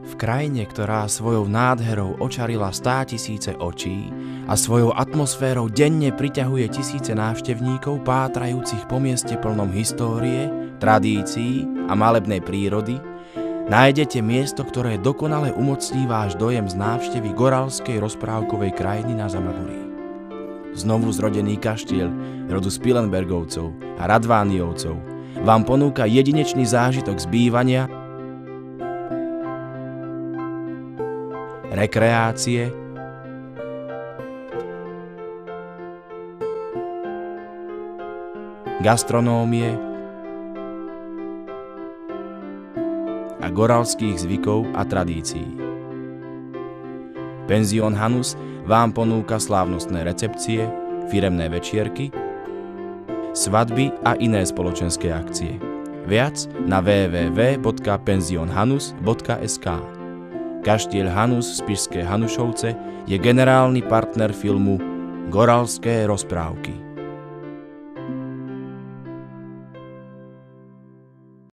V krajine, ktorá svojou nádherou očarila 100 000 očí a svojou atmosférou denne priťahuje tisíce návštevníkov pátrajúcich po mieste plnom histórie, tradícií a malebnej prírody, nájdete miesto, ktoré dokonale umocní váš dojem z návštevy goralskej rozprávkovej krajiny na Zamagurí. Znovu zrodený kaštiel rodu Spilenbergovcov a Radvániovcov vám ponúka jedinečný zážitok z bývania, rekreácie, gastronómie a goralských zvykov a tradícií. Penzión Hanus vám ponúka slávnostné recepcie, firemné večierky, svadby a iné spoločenské akcie. Viac na www.penzionhanus.sk. Kaštiel Hanus z Spišské Hanušovce je generálny partner filmu Goralské rozprávky.